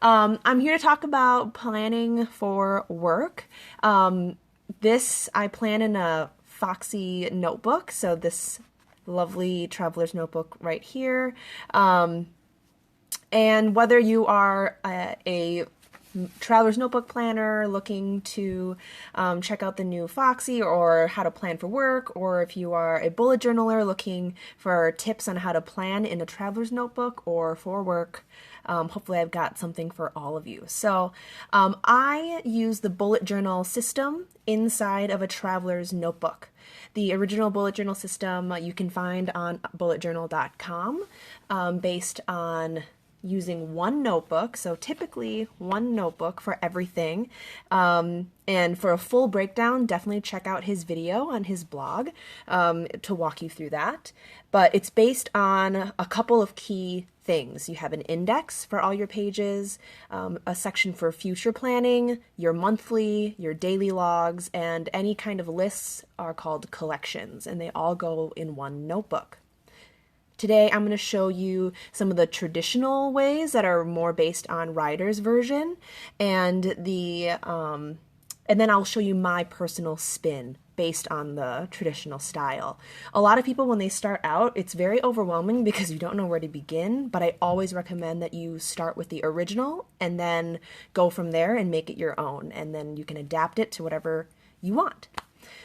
I'm here to talk about planning for work. This I plan in a Foxy notebook, so this lovely traveler's notebook right here. And whether you are a traveler's notebook planner looking to check out the new Foxy or how to plan for work, or if you are a bullet journaler looking for tips on how to plan in a traveler's notebook or for work, hopefully I've got something for all of you. So I use the bullet journal system inside of a traveler's notebook. The original bullet journal system you can find on bulletjournal.com, based on using one notebook, so typically one notebook for everything. And for a full breakdown, definitely check out his video on his blog to walk you through that. But it's based on a couple of key things. You have an index for all your pages, a section for future planning, your monthly, your daily logs, and any kind of lists are called collections, and they all go in one notebook. Today, I'm going to show you some of the traditional ways that are more based on Ryder's version, and then I'll show you my personal spin based on the traditional style. A lot of people, when they start out, it's very overwhelming because you don't know where to begin, but I always recommend that you start with the original and then go from there and make it your own, and then you can adapt it to whatever you want.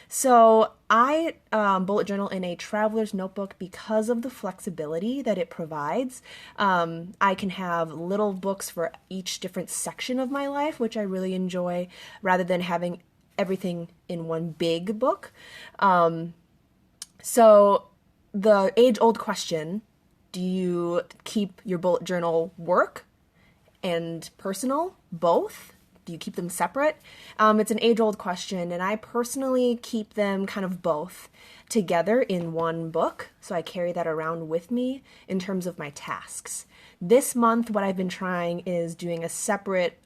So I bullet journal in a traveler's notebook because of the flexibility that it provides. I can have little books for each different section of my life, which I really enjoy, rather than having everything in one big book. So the age-old question, do you keep your bullet journal work and personal, both? Do you keep them separate? It's an age-old question, and I personally keep them kind of both together in one book, so I carry that around with me in terms of my tasks. This month, what I've been trying is doing a separate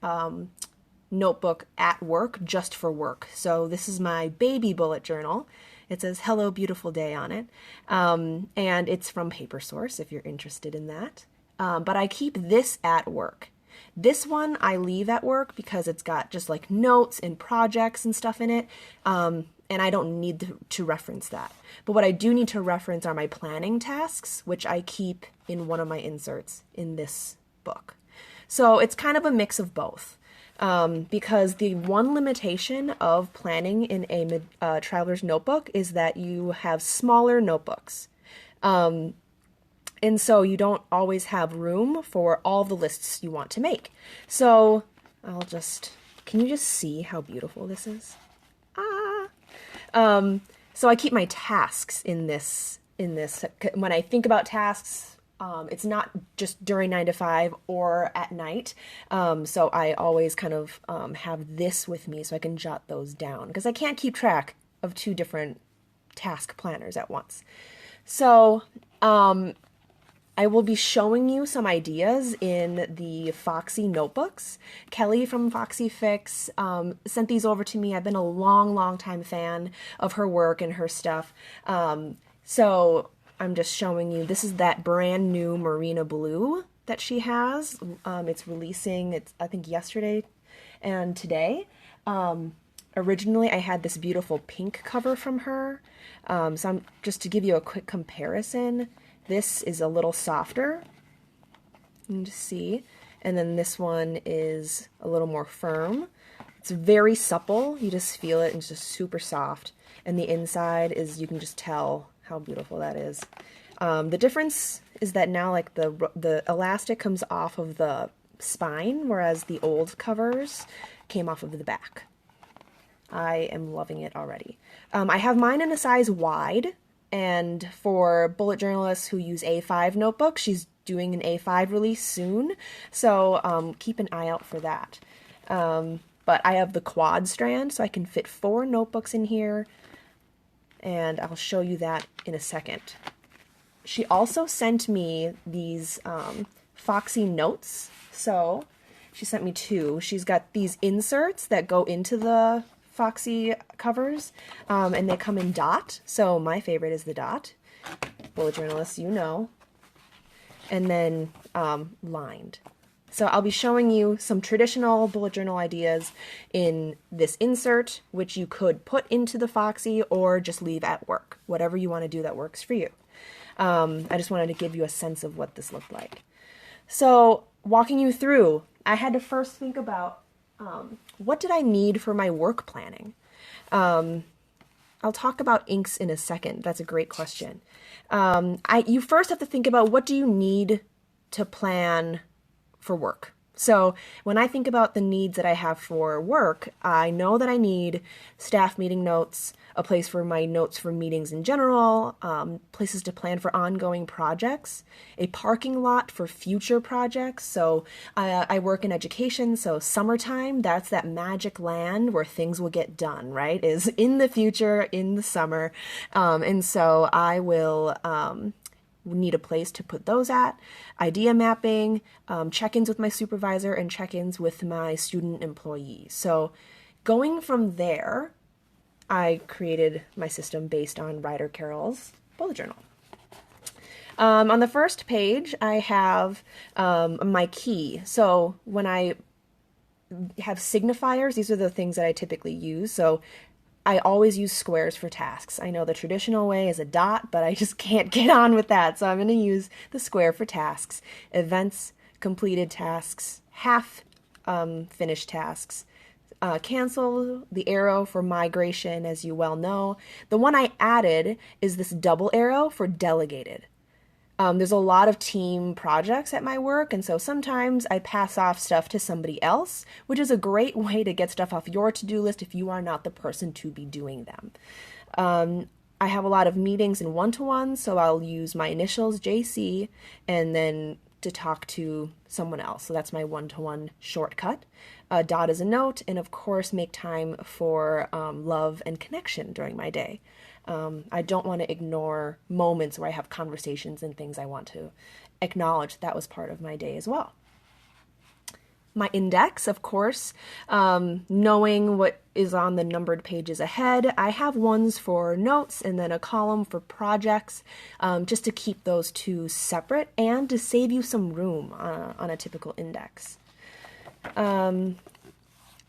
notebook at work, just for work. So this is my baby bullet journal. It says, "Hello, beautiful day" on it, and it's from PaperSource if you're interested in that. But I keep this at work. This one I leave at work because it's got just like notes and projects and stuff in it, and I don't need to reference that. But what I do need to reference are my planning tasks, which I keep in one of my inserts in this book. So it's kind of a mix of both, because the one limitation of planning in a traveler's notebook is that you have smaller notebooks. And so you don't always have room for all the lists you want to make. So can you just see how beautiful this is? So I keep my tasks in this. When I think about tasks, it's not just during 9 to 5 or at night. So I always kind of have this with me so I can jot those down, because I can't keep track of two different task planners at once. So, I will be showing you some ideas in the Foxy notebooks. Kelly from Foxy Fix sent these over to me. I've been a long time fan of her work and her stuff. So I'm just showing you, this is that brand new Marina Blue that she has. It's releasing, I think yesterday and today. Originally, I had this beautiful pink cover from her. So just to give you a quick comparison, this is a little softer, you can just see, and then this one is a little more firm. It's very supple, you just feel it, and it's just super soft. And the inside is, you can just tell how beautiful that is. The difference is that now, like, the elastic comes off of the spine, whereas the old covers came off of the back. I am loving it already. I have mine in a size wide. And for bullet journalists who use A5 notebooks, she's doing an A5 release soon, so keep an eye out for that. But I have the quad strand, so I can fit 4 notebooks in here, and I'll show you that in a second. She also sent me these Foxy notes, so she sent me 2. She's got these inserts that go into the Foxy covers, and they come in dot, so my favorite is the dot. Bullet journalists, you know. And then lined. So I'll be showing you some traditional bullet journal ideas in this insert, which you could put into the Foxy or just leave at work, whatever you want to do that works for you. I just wanted to give you a sense of what this looked like. So walking you through, I had to first think about what did I need for my work planning? I'll talk about inks in a second. That's a great question. You first have to think about what do you need to plan for work. So when I think about the needs that I have for work, I know that I need staff meeting notes, a place for my notes for meetings in general, places to plan for ongoing projects, a parking lot for future projects. So I work in education, so summertime, that's that magic land where things will get done, right? Is in the future, in the summer. And so I will need a place to put those at, idea mapping, check-ins with my supervisor, and check-ins with my student employees. So going from there, I created my system based on Ryder Carroll's bullet journal. On the first page, I have my key. So when I have signifiers, these are the things that I typically use. So I always use squares for tasks. I know the traditional way is a dot, but I just can't get on with that. So I'm going to use the square for tasks, events, completed tasks, half finished tasks, cancel, the arrow for migration, as you well know. The one I added is this double arrow for delegated. There's a lot of team projects at my work, and so sometimes I pass off stuff to somebody else, which is a great way to get stuff off your to-do list if you are not the person to be doing them. I have a lot of meetings and one-to-ones, so I'll use my initials, JC, and then to talk to someone else. So that's my one-to-one shortcut. Dot is a note, and of course make time for love and connection during my day. I don't want to ignore moments where I have conversations and things I want to acknowledge that was part of my day as well. My index, of course, knowing what is on the numbered pages ahead. I have ones for notes and then a column for projects, just to keep those two separate and to save you some room on a typical index.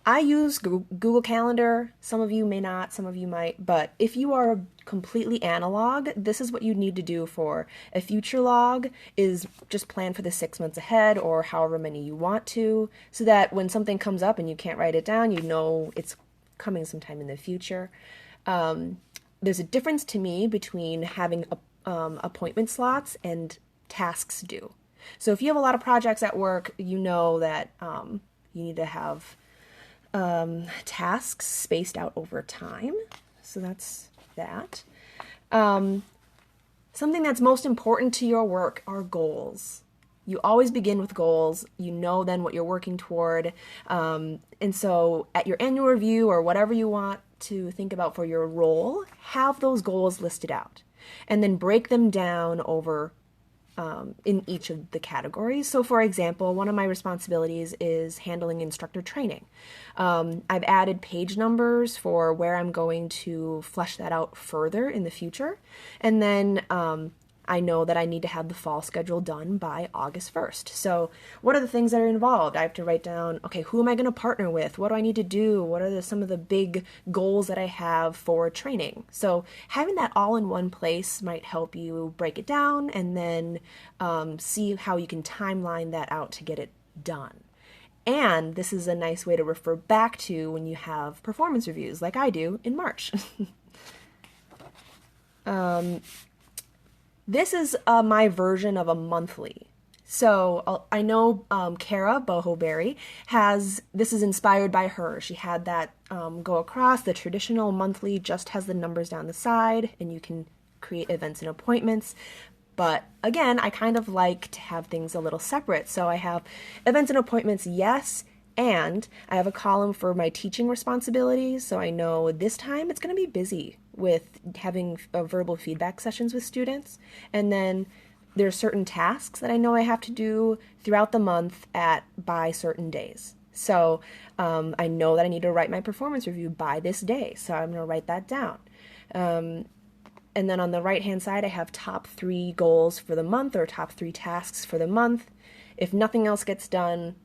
I use Google Calendar. Some of you may not, some of you might, but if you are completely analog, this is what you need to do for a future log, is just plan for the 6 months ahead or however many you want to, so that when something comes up and you can't write it down, you know it's coming sometime in the future. There's a difference to me between having appointment slots and tasks due. So if you have a lot of projects at work, you know that you need to have tasks spaced out over time. So that's that. Something that's most important to your work are goals. You always begin with goals. You know then what you're working toward. And so at your annual review or whatever you want to think about for your role, have those goals listed out. And then break them down over in each of the categories. So for example, one of my responsibilities is handling instructor training. I've added page numbers for where I'm going to flesh that out further in the future. And then I know that I need to have the fall schedule done by August 1st. So what are the things that are involved? I have to write down, okay, who am I going to partner with? What do I need to do? What are some of the big goals that I have for training? So having that all in one place might help you break it down and then see how you can timeline that out to get it done. And this is a nice way to refer back to when you have performance reviews like I do in March. This is my version of a monthly. So I know Kara Bohoberry this is inspired by her. She had that go across. The traditional monthly just has the numbers down the side, and you can create events and appointments. But again, I kind of like to have things a little separate. So I have events and appointments, yes, and I have a column for my teaching responsibilities. So I know this time it's going to be busy with having verbal feedback sessions with students. And then there's certain tasks that I know I have to do throughout the month by certain days. So I know that I need to write my performance review by this day. So I'm going to write that down. And then on the right-hand side, I have top 3 goals for the month or top 3 tasks for the month. if nothing else gets done,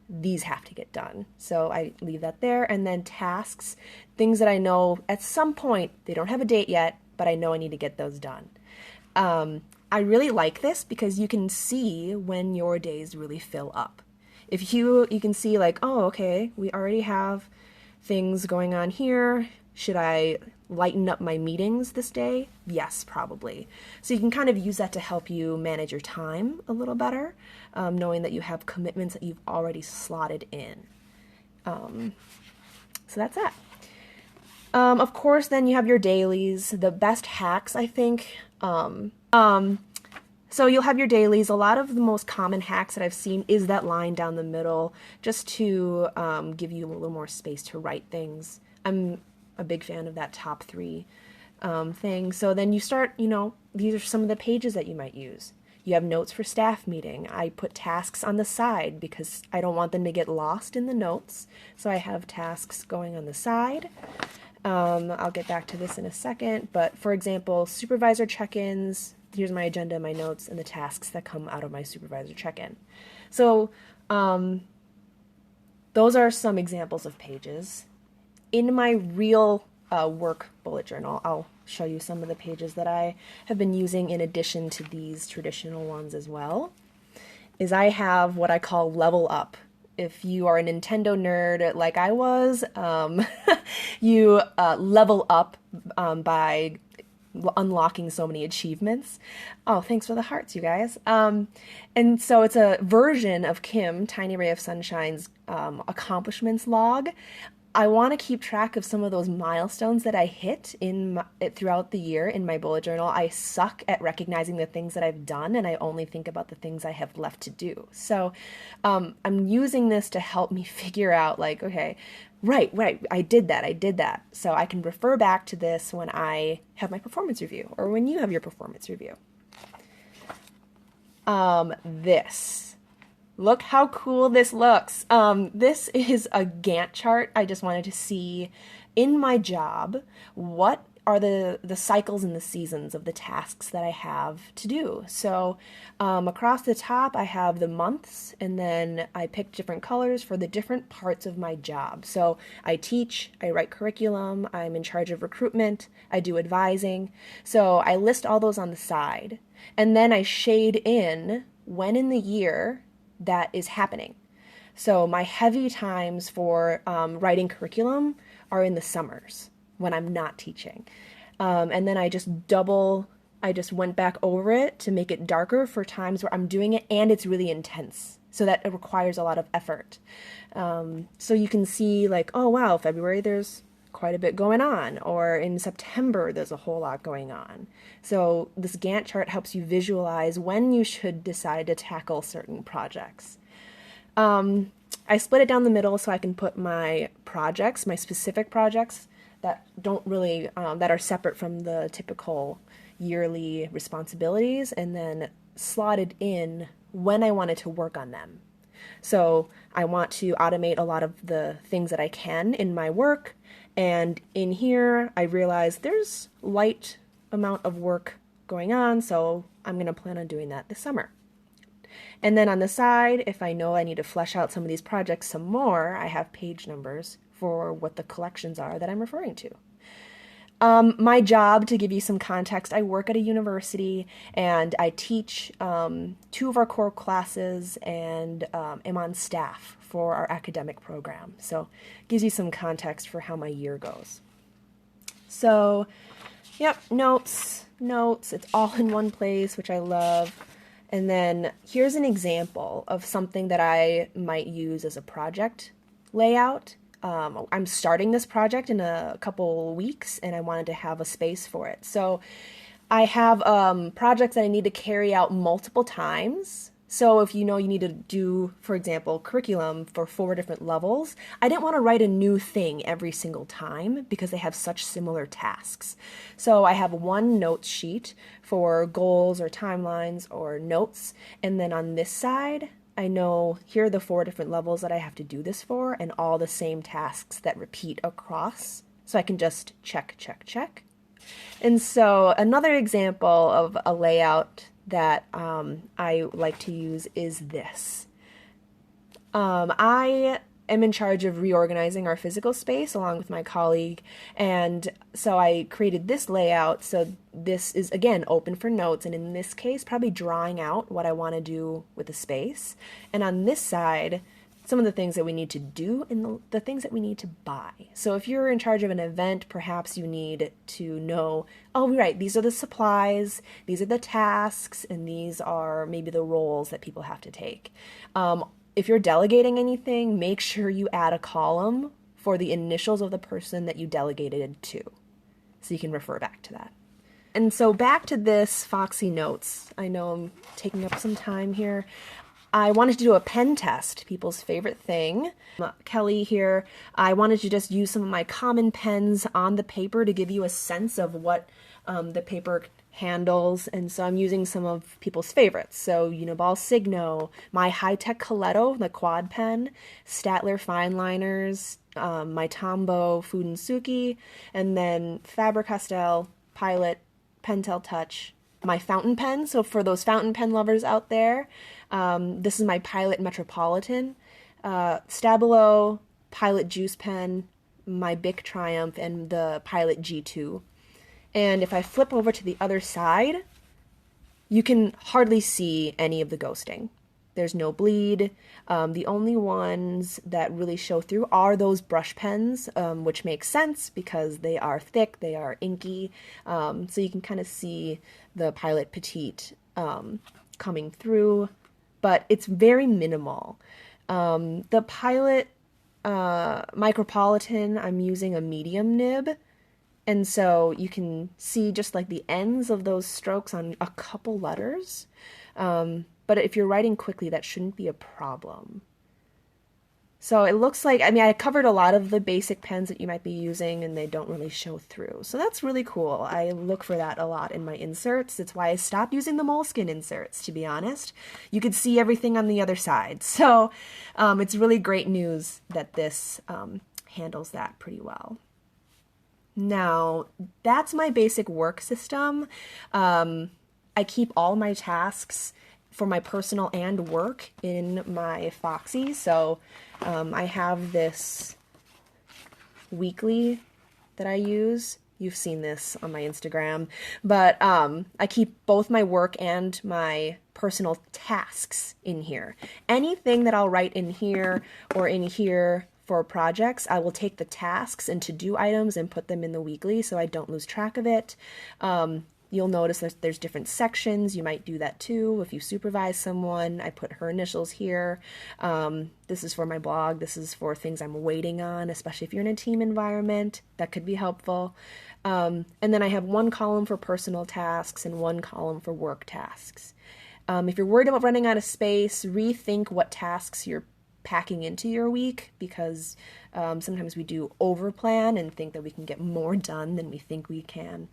these have to get done. So I leave that there. And then tasks, things that I know at some point, they don't have a date yet, but I know I need to get those done. I really like this because you can see when your days really fill up. If you can see like, oh, okay, we already have things going on here. Should I lighten up my meetings this day? Yes, probably. So you can kind of use that to help you manage your time a little better, knowing that you have commitments that you've already slotted in. So that's that. Of course, then you have your dailies, the best hacks, I think. So you'll have your dailies. A lot of the most common hacks that I've seen is that line down the middle, just to give you a little more space to write things. I'm a big fan of that top 3 thing. So then you start, these are some of the pages that you might use. You have notes for staff meeting. I put tasks on the side because I don't want them to get lost in the notes. So I have tasks going on the side. I'll get back to this in a second, but for example, supervisor check-ins, here's my agenda, my notes, and the tasks that come out of my supervisor check-in. So those are some examples of pages. In my real work bullet journal, I'll show you some of the pages that I have been using in addition to these traditional ones as well, is I have what I call level up. If you are a Nintendo nerd like I was, you level up by unlocking so many achievements. Oh, thanks for the hearts, you guys. And so it's a version of Kim, Tiny Ray of Sunshine's accomplishments log. I want to keep track of some of those milestones that I hit throughout the year in my bullet journal. I suck at recognizing the things that I've done, and I only think about the things I have left to do. So I'm using this to help me figure out, like, okay, right, I did that. So I can refer back to this when I have my performance review, or when you have your performance review. Look how cool this looks. This is a Gantt chart. I just wanted to see in my job what are the cycles and the seasons of the tasks that I have to do. So across the top, I have the months, and then I pick different colors for the different parts of my job. So I teach, I write curriculum, I'm in charge of recruitment, I do advising. So I list all those on the side, and then I shade in when in the year that is happening. So my heavy times for writing curriculum are in the summers when I'm not teaching. And then I just went back over it to make it darker for times where I'm doing it and it's really intense. So that it requires a lot of effort. So you can see like, oh wow, February there's quite a bit going on, or in September there's a whole lot going on. So this Gantt chart helps you visualize when you should decide to tackle certain projects. I split it down the middle so I can put my projects, my specific projects that don't really, that are separate from the typical yearly responsibilities, and then slotted in when I wanted to work on them. So I want to automate a lot of the things that I can in my work. And in here, I realize there's light amount of work going on, so I'm going to plan on doing that this summer. And then on the side, if I know I need to flesh out some of these projects some more, I have page numbers for what the collections are that I'm referring to. My job, to give you some context, I work at a university and I teach 2 of our core classes and am on staff for our academic program. So it gives you some context for how my year goes. So, yep, notes, it's all in one place, which I love. And then here's an example of something that I might use as a project layout. I'm starting this project in a couple weeks, and I wanted to have a space for it. So I have projects that I need to carry out multiple times. So if you know you need to do, for example, curriculum for 4 different levels, I didn't want to write a new thing every single time because they have such similar tasks. So I have one notes sheet for goals or timelines or notes, and then on this side, I know here are the 4 different levels that I have to do this for, and all the same tasks that repeat across. So I can just check. And so another example of a layout that I like to use is this. I am in charge of reorganizing our physical space along with my colleague, and so I created this layout. So this is again open for notes, and in this case, probably drawing out what I want to do with the space. And on this side, some of the things that we need to do and the things that we need to buy. So if you're in charge of an event, perhaps you need to know, oh, right, these are the supplies, these are the tasks, and these are maybe the roles that people have to take. If you're delegating anything, make sure you add a column for the initials of the person that you delegated to, so you can refer back to that. And so back to this Foxy Notes. I know I'm taking up some time here. I wanted to do a pen test, people's favorite thing. Kelly here, I wanted to just use some of my common pens on the paper to give you a sense of what the paper handles, and so I'm using some of people's favorites. So Uniball Signo, my high-tech Coletto, the quad pen, Statler fine liners, my Tombow Food and Suki, and then Faber-Castell, Pilot, Pentel Touch, my fountain pen. So for those fountain pen lovers out there, this is my Pilot Metropolitan, Stabilo, Pilot Juice Pen, my Bic Triumph, and the Pilot G2. And if I flip over to the other side, you can hardly see any of the ghosting. There's no bleed. The only ones that really show through are those brush pens, which makes sense because they are thick, they are inky, so you can kind of see the Pilot Petite coming through, but it's very minimal. The Pilot Micropolitan, I'm using a medium nib, and so you can see just like the ends of those strokes on a couple letters. But if you're writing quickly, that shouldn't be a problem. So it looks like, I covered a lot of the basic pens that you might be using, and they don't really show through. So that's really cool. I look for that a lot in my inserts. It's why I stopped using the Moleskine inserts, to be honest. You could see everything on the other side. So it's really great news that this handles that pretty well. Now, that's my basic work system. I keep all my tasks for my personal and work in my Foxy. So I have this weekly that I use. You've seen this on my Instagram. But I keep both my work and my personal tasks in here. Anything that I'll write in here or in here for projects, I will take the tasks and to-do items and put them in the weekly so I don't lose track of it. You'll notice there's different sections. You might do that too. If you supervise someone, I put her initials here. This is for my blog. This is for things I'm waiting on, especially if you're in a team environment. That could be helpful. And then I have one column for personal tasks and one column for work tasks. If you're worried about running out of space, rethink what tasks you're packing into your week, because sometimes we do overplan and think that we can get more done than we think we can.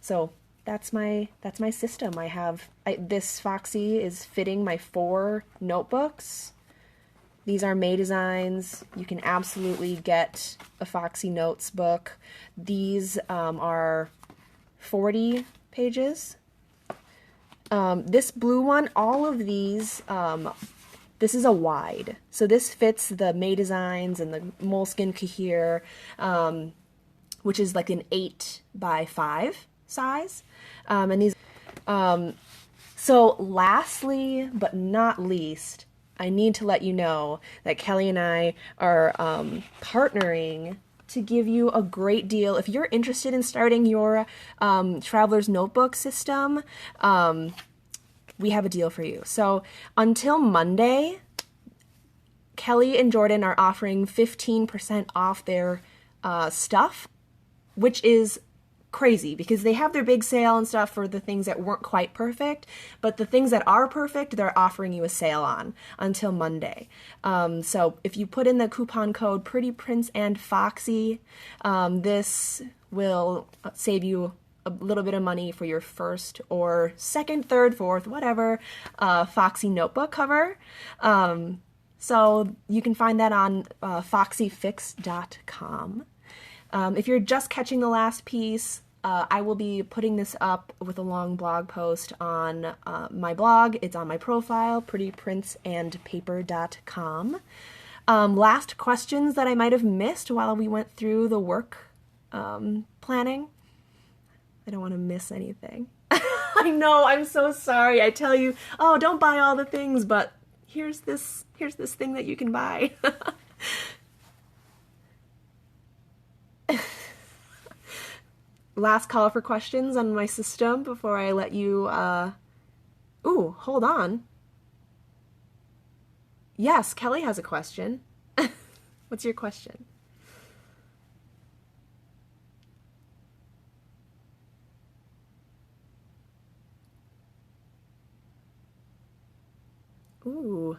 So that's my system. This Foxy is fitting my 4 notebooks. These are May designs. You can absolutely get a Foxy Notes book. These are 40 pages. This blue one, all of these, this is a wide. So this fits the May designs and the Moleskine Kahir, which is like an 8x5 size. And these, so lastly, but not least, I need to let you know that Kelly and I are partnering to give you a great deal. If you're interested in starting your Traveler's Notebook system, we have a deal for you. So until Monday, Kelly and Jordan are offering 15% off their stuff, which is crazy because they have their big sale and stuff for the things that weren't quite perfect, but the things that are perfect, they're offering you a sale on until Monday. So if you put in the coupon code Pretty Prince and Foxy, this will save you a little bit of money for your first or second, third, fourth, whatever, Foxy notebook cover. So you can find that on foxyfix.com. If you're just catching the last piece, I will be putting this up with a long blog post on my blog. It's on my profile, prettyprintsandpaper.com. Last questions that I might have missed while we went through the work planning. I don't want to miss anything. I know, I'm so sorry. I tell you, oh, don't buy all the things, but here's this thing that you can buy. Last call for questions on my system before I let you, ooh, hold on. Yes, Kelly has a question. What's your question? Ooh.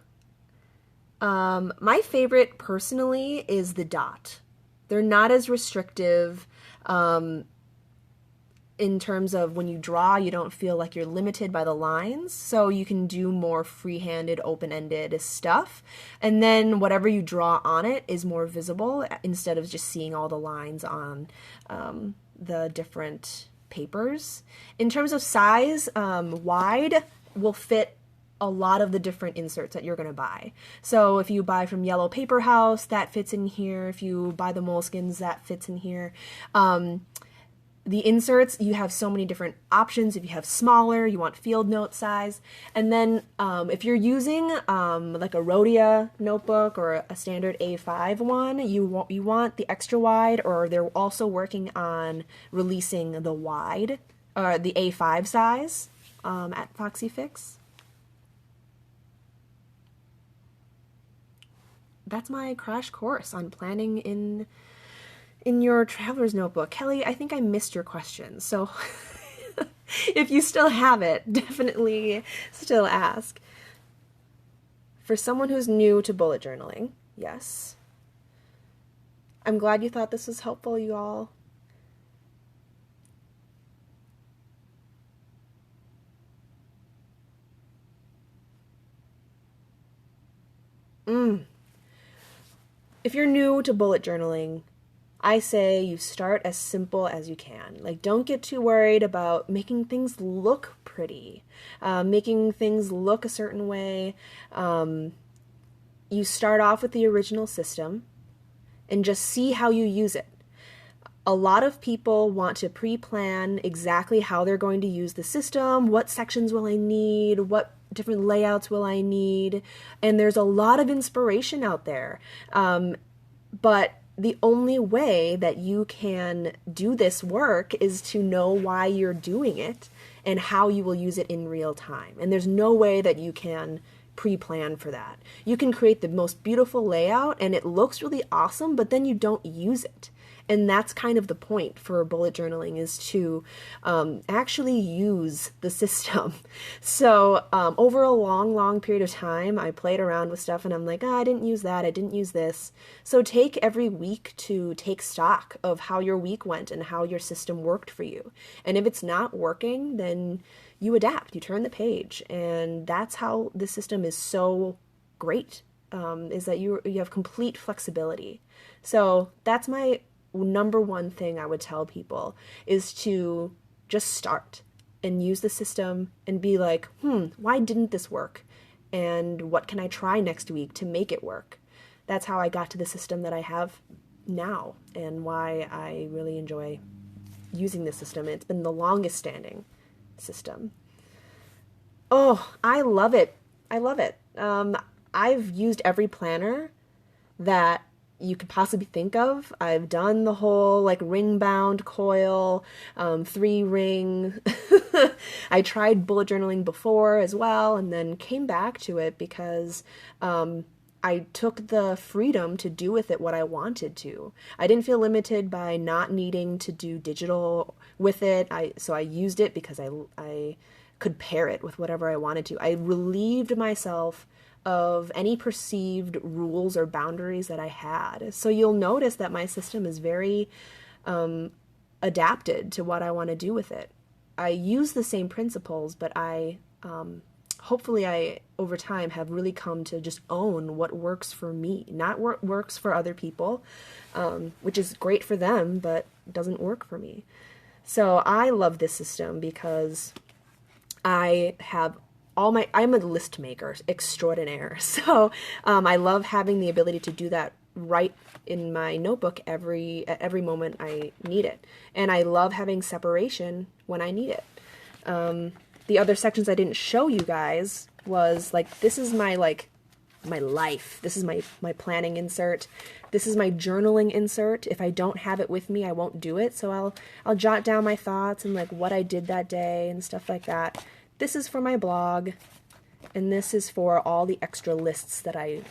My favorite personally is the dot. They're not as restrictive. In terms of when you draw, you don't feel like you're limited by the lines, so you can do more free-handed, open-ended stuff. And then whatever you draw on it is more visible instead of just seeing all the lines on the different papers. In terms of size, wide will fit a lot of the different inserts that you're going to buy. So if you buy from Yellow Paper House, that fits in here. If you buy the Moleskines, that fits in here. The inserts, you have so many different options. If you have smaller, you want field note size. And then if you're using like a Rhodia notebook or a standard A5 one, you want the extra wide, or they're also working on releasing the wide, or the A5 size at Foxy Fix. That's my crash course on planning in your traveler's notebook. Kelly, I think I missed your question, so if you still have it, definitely still ask. For someone who's new to bullet journaling, yes. I'm glad you thought this was helpful, you all. If you're new to bullet journaling, I say you start as simple as you can. Like, don't get too worried about making things look pretty, making things look a certain way. You start off with the original system and just see how you use it. A lot of people want to pre-plan exactly how they're going to use the system, what sections will I need, what different layouts will I need, and there's a lot of inspiration out there. But the only way that you can do this work is to know why you're doing it and how you will use it in real time. And there's no way that you can pre-plan for that. You can create the most beautiful layout and it looks really awesome, but then you don't use it. And that's kind of the point for bullet journaling, is to actually use the system. So over a long period of time, I played around with stuff and I'm like, oh, I didn't use that, I didn't use this. So take every week to take stock of how your week went and how your system worked for you. And if it's not working, then you adapt, you turn the page. And that's how the system is so great, is that you have complete flexibility. So that's my number one thing I would tell people, is to just start and use the system and be like, why didn't this work? And what can I try next week to make it work? That's how I got to the system that I have now and why I really enjoy using the system. It's been the longest standing system. Oh, I love it. I love it. I've used every planner that you could possibly think of. I've done the whole like ring bound coil, 3-ring. I tried bullet journaling before as well, and then came back to it because I took the freedom to do with it what I wanted to. I didn't feel limited by not needing to do digital with it. So I used it because I could pair it with whatever I wanted to. I relieved myself of any perceived rules or boundaries that I had. So you'll notice that my system is very adapted to what I want to do with it. I use the same principles, but hopefully I, over time, have really come to just own what works for me, not what works for other people, which is great for them, but doesn't work for me. So I love this system because I have I'm a list maker extraordinaire. So I love having the ability to do that right in my notebook at every moment I need it. And I love having separation when I need it. The other sections I didn't show you guys was like, this is my my life. This is my planning insert. This is my journaling insert. If I don't have it with me, I won't do it. So I'll jot down my thoughts and like what I did that day and stuff like that. This is for my blog, and this is for all the extra lists that I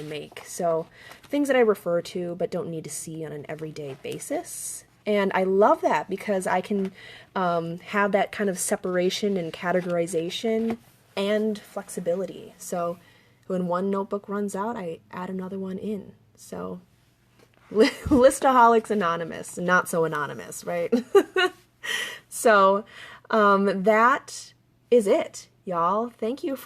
make. So things that I refer to but don't need to see on an everyday basis. And I love that because I can have that kind of separation and categorization and flexibility. So when one notebook runs out, I add another one in. So Listaholics Anonymous, not so anonymous, right? So that is it, y'all. Thank you